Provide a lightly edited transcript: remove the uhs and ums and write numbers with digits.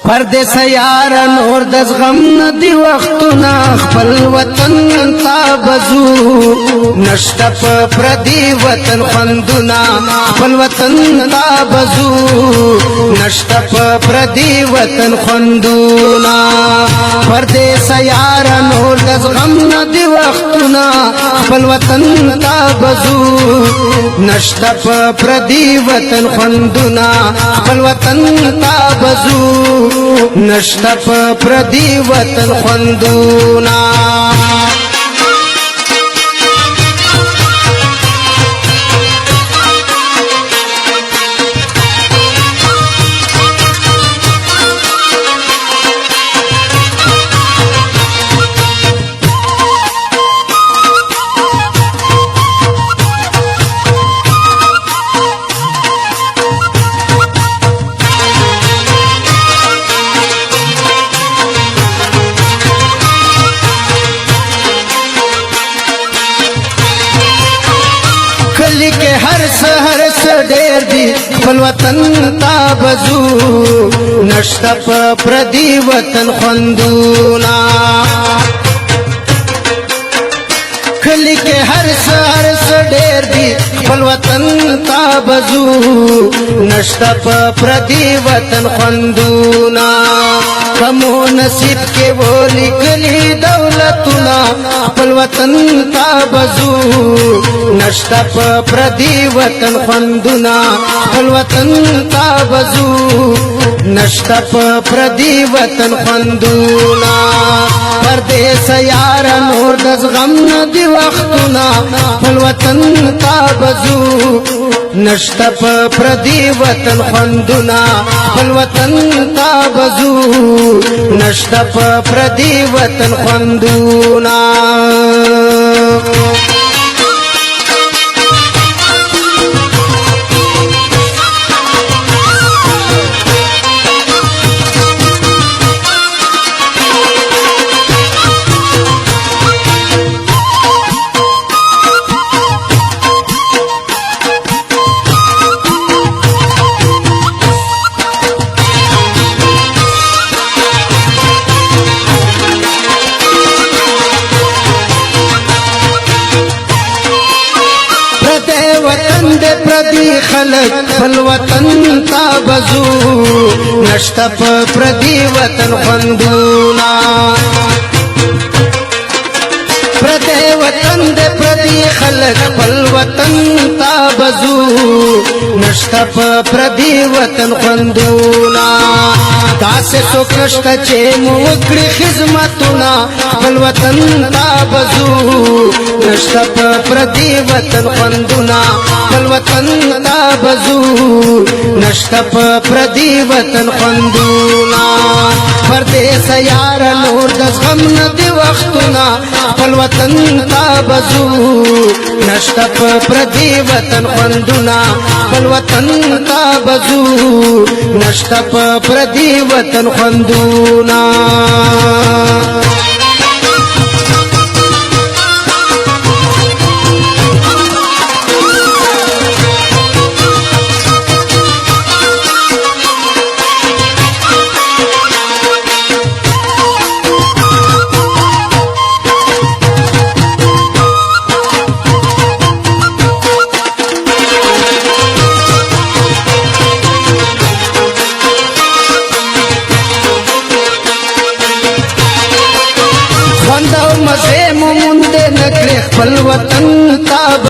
پردیس یار نور د غم ندی وختونه خپل وطن تا بزو نشته په پردي وطن خوندونه خپل وطن تا بزو نشته په پردي وطن خوندونه پردیس یار نور د غم ندی وختونه خپل وطن تا بزو نشته په پردي وطن خوندونه خپل وطن تا بزو نشتا په پردي وطن خوندونه हर सहर ढेर दी खपल वतन ता बजू नशता प्रदी वतन खुंदूना खली के हर सहर ढेर दी खपल वतन ता बजू नशता प्रदी वतन खुंदूना कमो नसीब के वो निकली दौलतुना खपल वतन ता बजू नशता प्रदी वतन खुंदुना खपल वतन ता बजू नशता प्रदी वतन खुंदुना परदेस यार नूर दस गम नदी वक्तुना खपल वतन ता बजू नशता प्रदी वतन खुंदुना खपल वतन ता बजू नशता प्रदी वतन खुंदुना वतन दे प्रदी खलक खपल वतन ता बजू नशता प्रदी वतन खुंदूना प्रदे वतन दे प्रदी खलक खपल वतन ता बजू नशता प्रदी वतन खुंदूना दासे सुख नशता चे मुकड़ी खिदमतुना खपल वतन ता बजू नशता प्रदी वतन खुंदुना खपल वतन ता बजू नशता प्रदी वतन खुंदुना परदेस यार नूर दस गम नदी वक्तुना खपल वतन ता बजू नशता प्रदी वतन खुंदुना खपल वतन ता बजू नशता प्रदी वतन खुंदुना मजे मुंदे नखरे खपल वतन ता